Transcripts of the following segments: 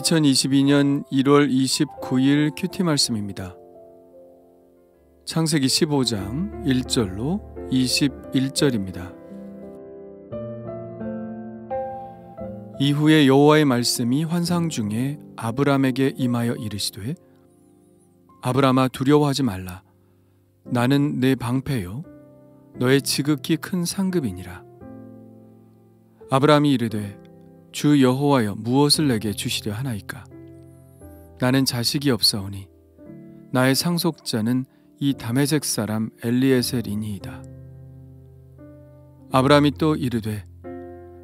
2022년 1월 29일 큐티 말씀입니다. 창세기 15장 1절로 21절입니다. 이후에 여호와의 말씀이 환상 중에 아브람에게 임하여 이르시되 아브람아 두려워하지 말라. 나는 내 방패요 너의 지극히 큰 상급이니라. 아브람이 이르되 주 여호와여 무엇을 내게 주시려 하나이까? 나는 자식이 없사오니 나의 상속자는 이 다메섹 사람 엘리에셀이니이다. 아브람이 또 이르되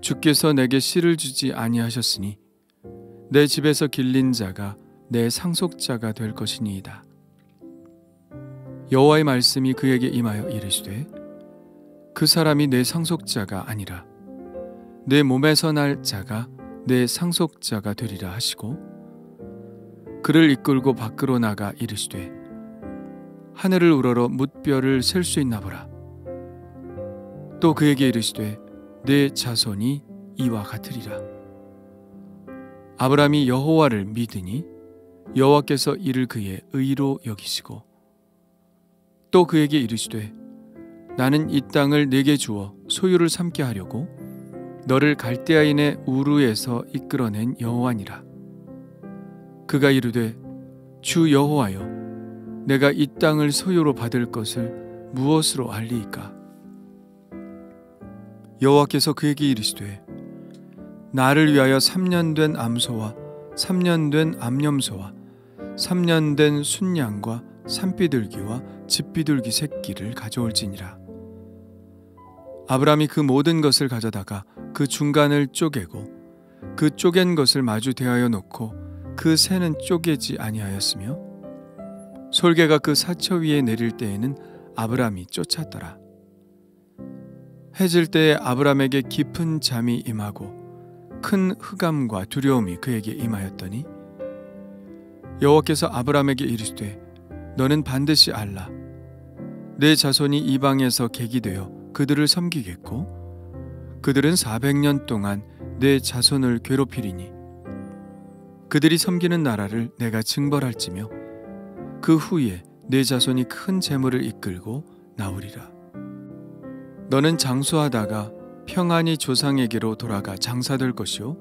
주께서 내게 씨를 주지 아니하셨으니 내 집에서 길린 자가 내 상속자가 될 것이니이다. 여호와의 말씀이 그에게 임하여 이르시되 그 사람이 내 상속자가 아니라 내 몸에서 날 자가 내 상속자가 되리라 하시고 그를 이끌고 밖으로 나가 이르시되 하늘을 우러러 뭇별을 셀 수 있나 보라. 또 그에게 이르시되 내 자손이 이와 같으리라. 아브람이 여호와를 믿으니 여호와께서 이를 그의 의로 여기시고 또 그에게 이르시되 나는 이 땅을 네게 주어 소유를 삼게 하려고 너를 갈대아인의 우르에서 이끌어낸 여호와니라. 그가 이르되 주 여호와여 내가 이 땅을 소유로 받을 것을 무엇으로 알리이까? 여호와께서 그에게 이르시되 나를 위하여 3년 된 암소와 3년 된 암염소와 3년 된 순양과 산비둘기와 집비둘기 새끼를 가져올지니라. 아브람이 그 모든 것을 가져다가 그 중간을 쪼개고 그 쪼갠 것을 마주 대하여 놓고 그 새는 쪼개지 아니하였으며 솔개가 그 사처 위에 내릴 때에는 아브람이 쫓았더라. 해질 때에 아브람에게 깊은 잠이 임하고 큰 흑암과 두려움이 그에게 임하였더니 여호와께서 아브람에게 이르시되 너는 반드시 알라. 내 자손이 이방에서 객이 되어 그들을 섬기겠고 그들은 400년 동안 내 자손을 괴롭히리니 그들이 섬기는 나라를 내가 징벌할지며 그 후에 내 자손이 큰 재물을 이끌고 나오리라. 너는 장수하다가 평안히 조상에게로 돌아가 장사될 것이요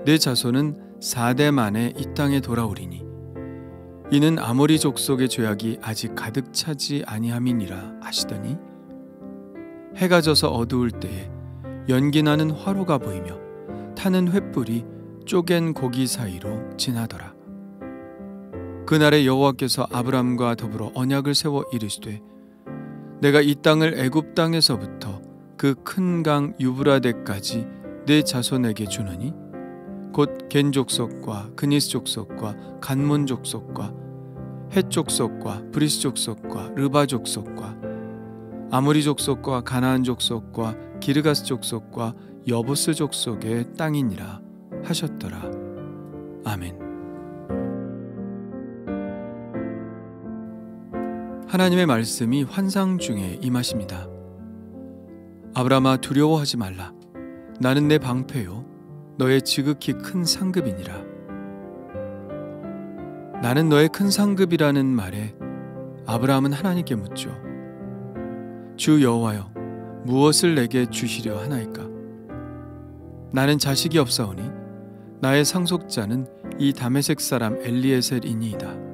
내 자손은 4대 만에 이 땅에 돌아오리니 이는 아모리 족속의 죄악이 아직 가득 차지 아니함이니라 하시더니 해가 져서 어두울 때에 연기나는 화로가 보이며 타는 횃불이 쪼갠 고기 사이로 지나더라. 그날에 여호와께서 아브람과 더불어 언약을 세워 이르시되 내가 이 땅을 애굽 땅에서부터 그 큰 강 유브라데까지 내 자손에게 주느니 곧 겐 족속과 그니스 족속과 간몬 족속과 헷 족속과 브리스 족속과 르바 족속과 아모리 족속과 가나안 족속과 기르가스 족속과 여부스 족속의 땅이니라 하셨더라. 아멘. 하나님의 말씀이 환상 중에 임하십니다. 아브람아 두려워하지 말라. 나는 내 방패요 너의 지극히 큰 상급이니라. 나는 너의 큰 상급이라는 말에 아브라함은 하나님께 묻죠. 주 여호와여 무엇을 내게 주시려 하나이까? 나는 자식이 없사오니 나의 상속자는 이 다메섹 사람 엘리에셀이니이다.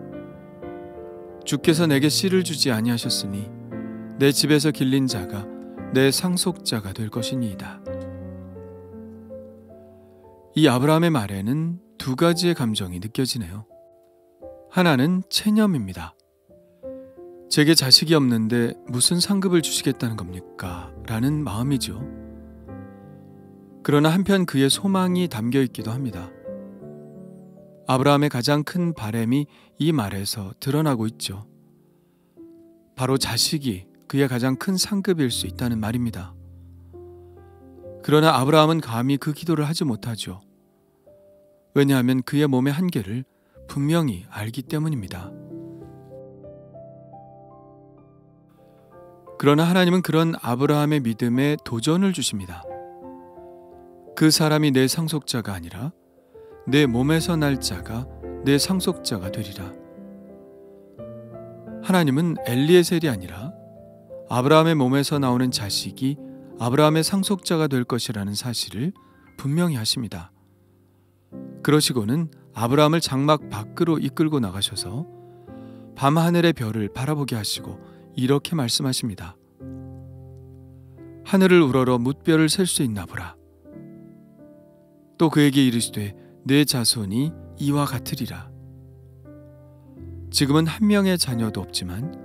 주께서 내게 씨를 주지 아니하셨으니 내 집에서 길린 자가 내 상속자가 될 것이니이다. 이 아브라함의 말에는 두 가지의 감정이 느껴지네요. 하나는 체념입니다. 제게 자식이 없는데 무슨 상급을 주시겠다는 겁니까? 라는 마음이죠. 그러나 한편 그의 소망이 담겨 있기도 합니다. 아브라함의 가장 큰 바람이 이 말에서 드러나고 있죠. 바로 자식이 그의 가장 큰 상급일 수 있다는 말입니다. 그러나 아브라함은 감히 그 기도를 하지 못하죠. 왜냐하면 그의 몸의 한계를 분명히 알기 때문입니다. 그러나 하나님은 그런 아브라함의 믿음에 도전을 주십니다. 그 사람이 내 상속자가 아니라 내 몸에서 날 자가 내 상속자가 되리라. 하나님은 엘리에셀이 아니라 아브라함의 몸에서 나오는 자식이 아브라함의 상속자가 될 것이라는 사실을 분명히 하십니다. 그러시고는 아브라함을 장막 밖으로 이끌고 나가셔서 밤하늘의 별을 바라보게 하시고 이렇게 말씀하십니다. 하늘을 우러러 뭇별을 셀 수 있나 보라. 또 그에게 이르시되 내 자손이 이와 같으리라. 지금은 한 명의 자녀도 없지만,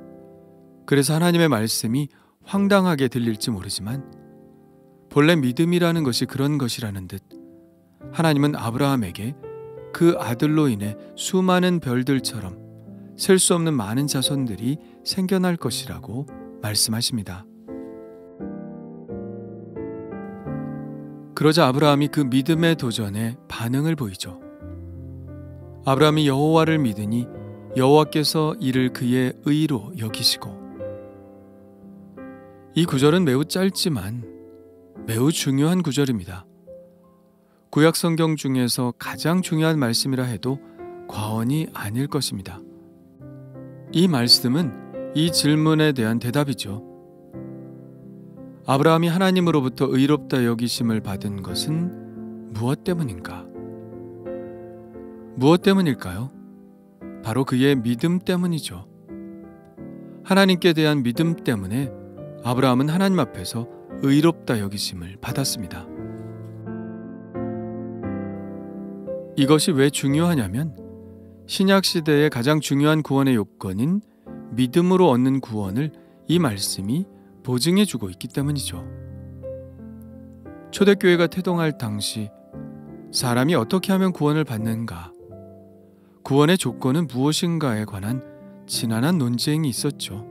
그래서 하나님의 말씀이 황당하게 들릴지 모르지만 본래 믿음이라는 것이 그런 것이라는 듯 하나님은 아브라함에게 그 아들로 인해 수많은 별들처럼 셀 수 없는 많은 자손들이 생겨날 것이라고 말씀하십니다. 그러자 아브라함이 그 믿음의 도전에 반응을 보이죠. 아브라함이 여호와를 믿으니 여호와께서 이를 그의 의로 여기시고. 이 구절은 매우 짧지만 매우 중요한 구절입니다. 구약 성경 중에서 가장 중요한 말씀이라 해도 과언이 아닐 것입니다. 이 말씀은 이 질문에 대한 대답이죠. 아브라함이 하나님으로부터 의롭다 여기심을 받은 것은 무엇 때문인가? 무엇 때문일까요? 바로 그의 믿음 때문이죠. 하나님께 대한 믿음 때문에 아브라함은 하나님 앞에서 의롭다 여기심을 받았습니다. 이것이 왜 중요하냐면 신약 시대의 가장 중요한 구원의 요건인 믿음으로 얻는 구원을 이 말씀이 보증해 주고 있기 때문이죠. 초대교회가 태동할 당시 사람이 어떻게 하면 구원을 받는가, 구원의 조건은 무엇인가에 관한 지난한 논쟁이 있었죠.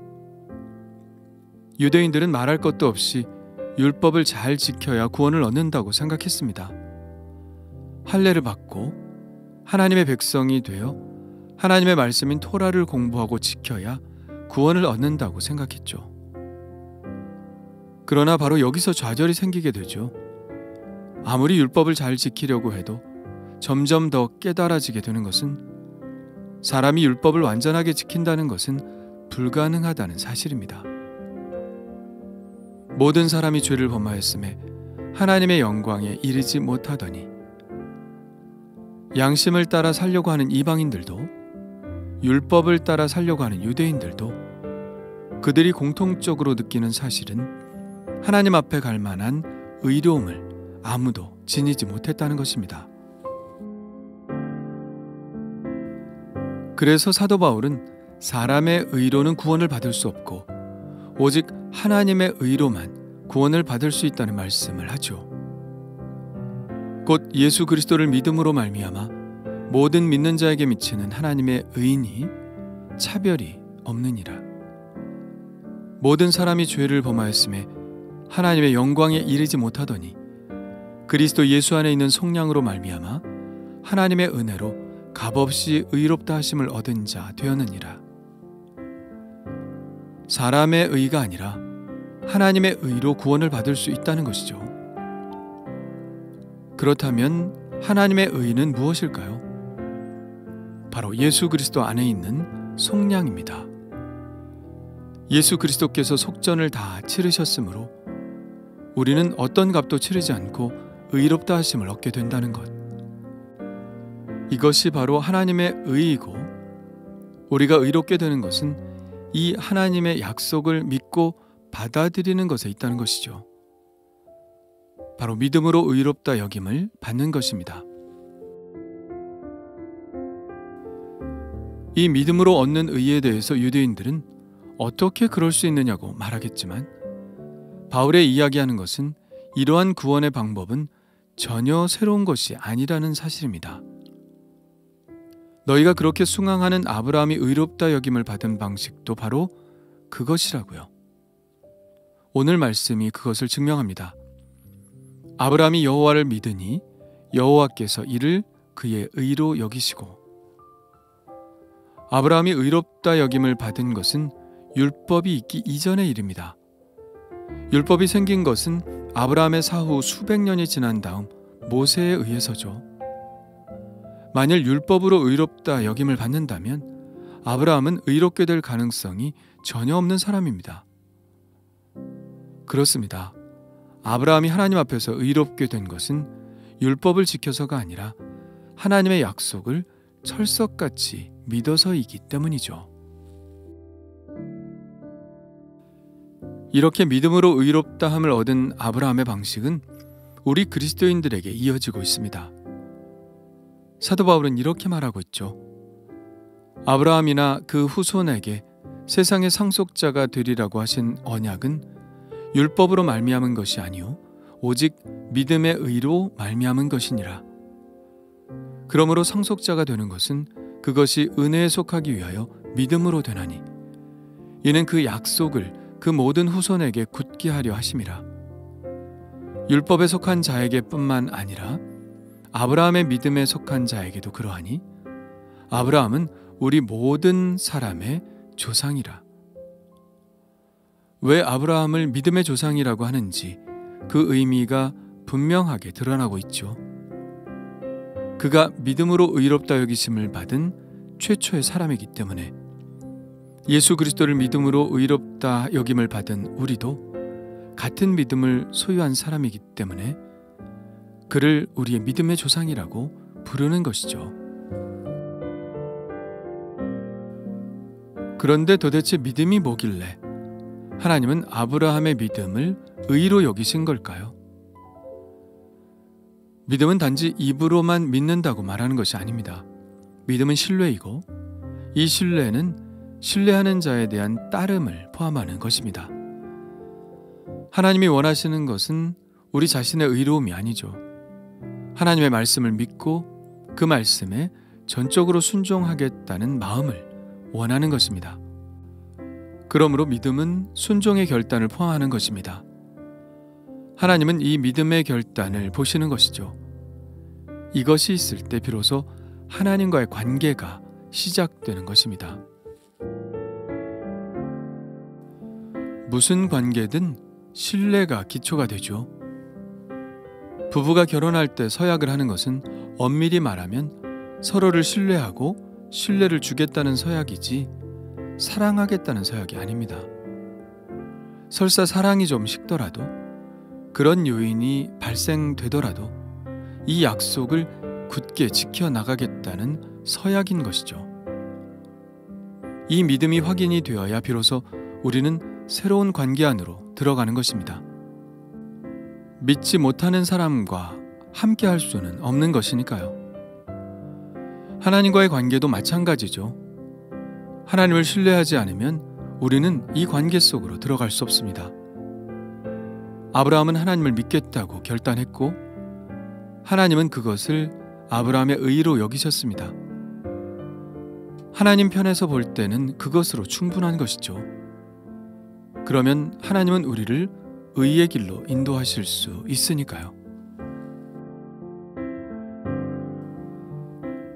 유대인들은 말할 것도 없이 율법을 잘 지켜야 구원을 얻는다고 생각했습니다. 할례를 받고 하나님의 백성이 되어 하나님의 말씀인 토라를 공부하고 지켜야 구원을 얻는다고 생각했죠. 그러나 바로 여기서 좌절이 생기게 되죠. 아무리 율법을 잘 지키려고 해도 점점 더 깨달아지게 되는 것은 사람이 율법을 완전하게 지킨다는 것은 불가능하다는 사실입니다. 모든 사람이 죄를 범하였음에 하나님의 영광에 이르지 못하더니, 양심을 따라 살려고 하는 이방인들도 율법을 따라 살려고 하는 유대인들도 그들이 공통적으로 느끼는 사실은 하나님 앞에 갈 만한 의로움을 아무도 지니지 못했다는 것입니다. 그래서 사도 바울은 사람의 의로는 구원을 받을 수 없고 오직 하나님의 의로만 구원을 받을 수 있다는 말씀을 하죠. 곧 예수 그리스도를 믿음으로 말미암아 모든 믿는 자에게 미치는 하나님의 의인이 차별이 없느니라. 모든 사람이 죄를 범하였음에 하나님의 영광에 이르지 못하더니 그리스도 예수 안에 있는 속량으로 말미암아 하나님의 은혜로 값없이 의롭다 하심을 얻은 자 되었느니라. 사람의 의가 아니라 하나님의 의로 구원을 받을 수 있다는 것이죠. 그렇다면 하나님의 의는 무엇일까요? 바로 예수 그리스도 안에 있는 속량입니다. 예수 그리스도께서 속전을 다 치르셨으므로 우리는 어떤 값도 치르지 않고 의롭다 하심을 얻게 된다는 것. 이것이 바로 하나님의 의이고, 우리가 의롭게 되는 것은 이 하나님의 약속을 믿고 받아들이는 것에 있다는 것이죠. 바로 믿음으로 의롭다 여김을 받는 것입니다. 이 믿음으로 얻는 의에 대해서 유대인들은 어떻게 그럴 수 있느냐고 말하겠지만, 바울의 이야기하는 것은 이러한 구원의 방법은 전혀 새로운 것이 아니라는 사실입니다. 너희가 그렇게 숭앙하는 아브라함이 의롭다 여김을 받은 방식도 바로 그것이라고요. 오늘 말씀이 그것을 증명합니다. 아브라함이 여호와를 믿으니 여호와께서 이를 그의 의로 여기시고. 아브라함이 의롭다 여김을 받은 것은 율법이 있기 이전의 일입니다. 율법이 생긴 것은 아브라함의 사후 수백 년이 지난 다음 모세에 의해서죠. 만일 율법으로 의롭다 여김을 받는다면 아브라함은 의롭게 될 가능성이 전혀 없는 사람입니다. 그렇습니다. 아브라함이 하나님 앞에서 의롭게 된 것은 율법을 지켜서가 아니라 하나님의 약속을 철석같이 믿어서이기 때문이죠. 이렇게 믿음으로 의롭다함을 얻은 아브라함의 방식은 우리 그리스도인들에게 이어지고 있습니다. 사도 바울은 이렇게 말하고 있죠. 아브라함이나 그 후손에게 세상의 상속자가 되리라고 하신 언약은 율법으로 말미암은 것이 아니요 오직 믿음의 의로 말미암은 것이니라. 그러므로 상속자가 되는 것은 그것이 은혜에 속하기 위하여 믿음으로 되나니 이는 그 약속을 그 모든 후손에게 굳게 하려 하심이라. 율법에 속한 자에게 뿐만 아니라 아브라함의 믿음에 속한 자에게도 그러하니 아브라함은 우리 모든 사람의 조상이라. 왜 아브라함을 믿음의 조상이라고 하는지 그 의미가 분명하게 드러나고 있죠. 그가 믿음으로 의롭다 여기심을 받은 최초의 사람이기 때문에 예수 그리스도를 믿음으로 의롭다 여김을 받은 우리도 같은 믿음을 소유한 사람이기 때문에 그를 우리의 믿음의 조상이라고 부르는 것이죠. 그런데 도대체 믿음이 뭐길래 하나님은 아브라함의 믿음을 의로 여기신 걸까요? 믿음은 단지 입으로만 믿는다고 말하는 것이 아닙니다. 믿음은 신뢰이고 이 신뢰는 신뢰하는 자에 대한 따름을 포함하는 것입니다. 하나님이 원하시는 것은 우리 자신의 의로움이 아니죠. 하나님의 말씀을 믿고 그 말씀에 전적으로 순종하겠다는 마음을 원하는 것입니다. 그러므로 믿음은 순종의 결단을 포함하는 것입니다. 하나님은 이 믿음의 결단을 보시는 것이죠. 이것이 있을 때 비로소 하나님과의 관계가 시작되는 것입니다. 무슨 관계든 신뢰가 기초가 되죠. 부부가 결혼할 때 서약을 하는 것은 엄밀히 말하면 서로를 신뢰하고 신뢰를 주겠다는 서약이지 사랑하겠다는 서약이 아닙니다. 설사 사랑이 좀 식더라도 그런 요인이 발생되더라도 이 약속을 굳게 지켜나가겠다는 서약인 것이죠. 이 믿음이 확인이 되어야 비로소 우리는 새로운 관계 안으로 들어가는 것입니다. 믿지 못하는 사람과 함께 할 수는 없는 것이니까요. 하나님과의 관계도 마찬가지죠. 하나님을 신뢰하지 않으면 우리는 이 관계 속으로 들어갈 수 없습니다. 아브라함은 하나님을 믿겠다고 결단했고 하나님은 그것을 아브라함의 의로 여기셨습니다. 하나님 편에서 볼 때는 그것으로 충분한 것이죠. 그러면 하나님은 우리를 의의 길로 인도하실 수 있으니까요.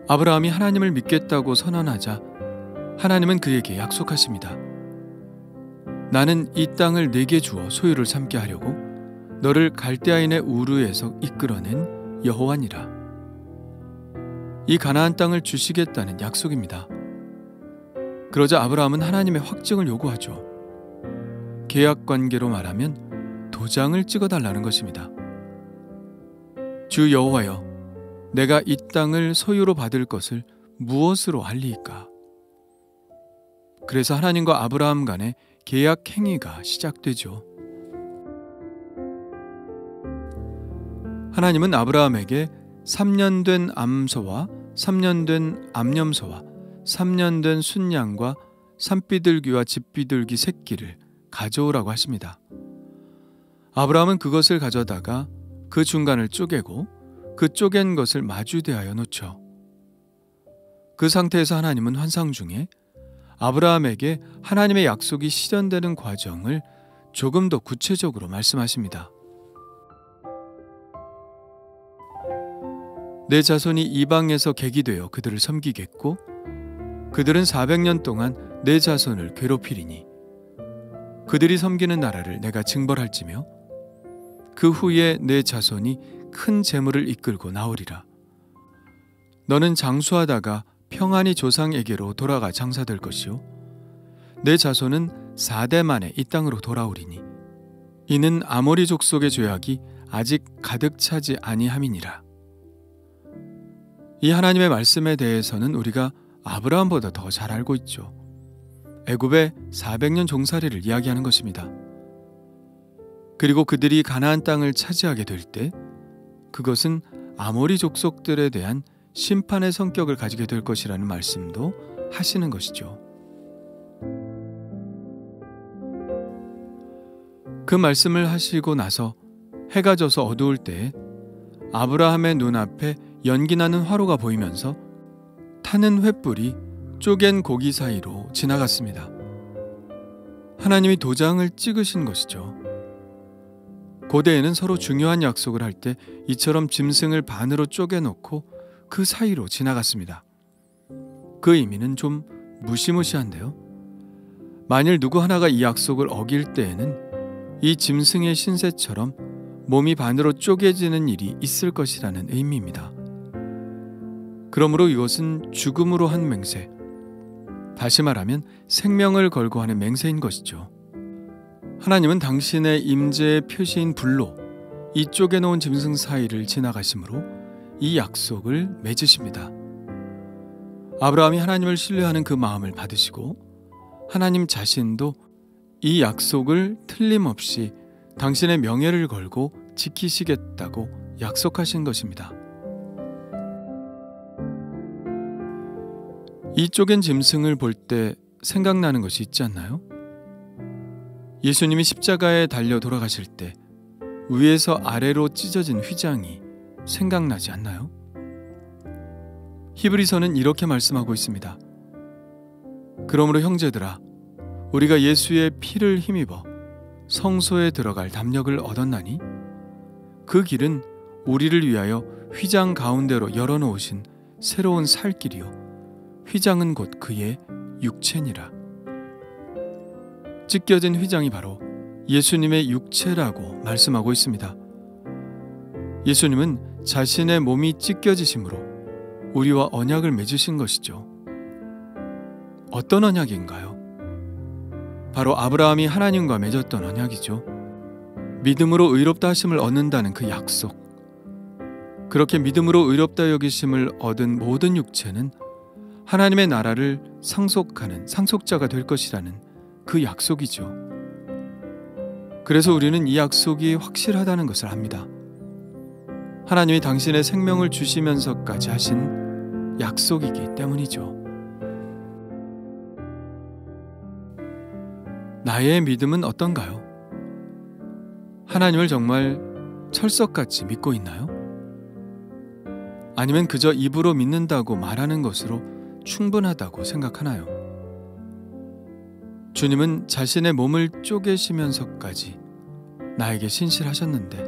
아브라함이 하나님을 믿겠다고 선언하자 하나님은 그에게 약속하십니다. 나는 이 땅을 내게 주어 소유를 삼게 하려고 너를 갈대아인의 우르에서 이끌어낸 여호와니라. 이 가나안 땅을 주시겠다는 약속입니다. 그러자 아브라함은 하나님의 확증을 요구하죠. 계약 관계로 말하면 도장을 찍어달라는 것입니다. 주 여호와여, 내가 이 땅을 소유로 받을 것을 무엇으로 알리이까? 그래서 하나님과 아브라함 간의 계약 행위가 시작되죠. 하나님은 아브라함에게 3년 된 암소와 3년 된 암염소와 3년 된 순양과 산비둘기와 집비둘기 새끼를 가져오라고 하십니다. 아브라함은 그것을 가져다가 그 중간을 쪼개고 그 쪼갠 것을 마주대하여 놓죠. 그 상태에서 하나님은 환상 중에 아브라함에게 하나님의 약속이 실현되는 과정을 조금 더 구체적으로 말씀하십니다. 내 자손이 이방에서 객이 되어 그들을 섬기겠고 그들은 400년 동안 내 자손을 괴롭히리니 그들이 섬기는 나라를 내가 징벌할지며 그 후에 내 자손이 큰 재물을 이끌고 나오리라. 너는 장수하다가 평안히 조상에게로 돌아가 장사될 것이요 내 자손은 4대 만에 이 땅으로 돌아오리니 이는 아모리 족속의 죄악이 아직 가득 차지 아니함이니라. 이 하나님의 말씀에 대해서는 우리가 아브라함보다 더 잘 알고 있죠. 애굽의 400년 종살이를 이야기하는 것입니다. 그리고 그들이 가나안 땅을 차지하게 될 때 그것은 아모리 족속들에 대한 심판의 성격을 가지게 될 것이라는 말씀도 하시는 것이죠. 그 말씀을 하시고 나서 해가 져서 어두울 때에 아브라함의 눈앞에 연기나는 화로가 보이면서 타는 횃불이 쪼갠 고기 사이로 지나갔습니다. 하나님이 도장을 찍으신 것이죠. 고대에는 서로 중요한 약속을 할 때 이처럼 짐승을 반으로 쪼개놓고 그 사이로 지나갔습니다. 그 의미는 좀 무시무시한데요. 만일 누구 하나가 이 약속을 어길 때에는 이 짐승의 신세처럼 몸이 반으로 쪼개지는 일이 있을 것이라는 의미입니다. 그러므로 이것은 죽음으로 한 맹세, 다시 말하면 생명을 걸고 하는 맹세인 것이죠. 하나님은 당신의 임재의 표시인 불로 이 쪼개놓은 짐승 사이를 지나가심으로 이 약속을 맺으십니다. 아브라함이 하나님을 신뢰하는 그 마음을 받으시고 하나님 자신도 이 약속을 틀림없이 당신의 명예를 걸고 지키시겠다고 약속하신 것입니다. 이 쪼갠 짐승을 볼 때 생각나는 것이 있지 않나요? 예수님이 십자가에 달려 돌아가실 때 위에서 아래로 찢어진 휘장이 생각나지 않나요? 히브리서는 이렇게 말씀하고 있습니다. 그러므로 형제들아, 우리가 예수의 피를 힘입어 성소에 들어갈 담력을 얻었나니 그 길은 우리를 위하여 휘장 가운데로 열어놓으신 새로운 살 길이요 휘장은 곧 그의 육체니라. 찢겨진 휘장이 바로 예수님의 육체라고 말씀하고 있습니다. 예수님은 자신의 몸이 찢겨지심으로 우리와 언약을 맺으신 것이죠. 어떤 언약인가요? 바로 아브라함이 하나님과 맺었던 언약이죠. 믿음으로 의롭다 하심을 얻는다는 그 약속. 그렇게 믿음으로 의롭다 여기심을 얻은 모든 육체는 하나님의 나라를 상속하는 상속자가 될 것이라는 그 약속이죠. 그래서 우리는 이 약속이 확실하다는 것을 압니다. 하나님이 당신의 생명을 주시면서까지 하신 약속이기 때문이죠. 나의 믿음은 어떤가요? 하나님을 정말 철석같이 믿고 있나요? 아니면 그저 입으로 믿는다고 말하는 것으로 충분하다고 생각하나요? 주님은 자신의 몸을 쪼개시면서까지 나에게 신실하셨는데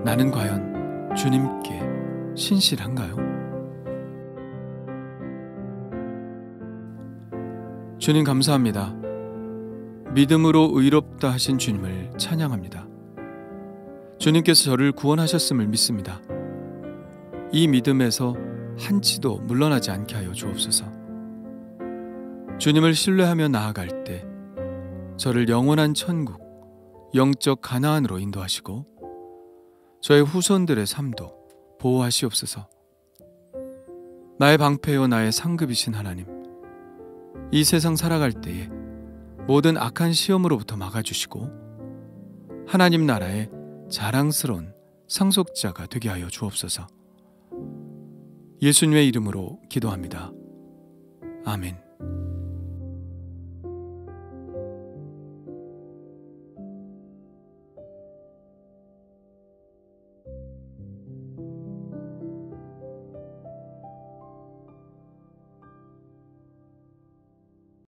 나는 과연 주님께 신실한가요? 주님 감사합니다. 믿음으로 의롭다 하신 주님을 찬양합니다. 주님께서 저를 구원하셨음을 믿습니다. 이 믿음에서 한치도 물러나지 않게 하여 주옵소서. 주님을 신뢰하며 나아갈 때 저를 영원한 천국, 영적 가나안으로 인도하시고 저의 후손들의 삶도 보호하시옵소서. 나의 방패요 나의 상급이신 하나님, 이 세상 살아갈 때에 모든 악한 시험으로부터 막아주시고 하나님 나라의 자랑스러운 상속자가 되게 하여 주옵소서. 예수님의 이름으로 기도합니다. 아멘.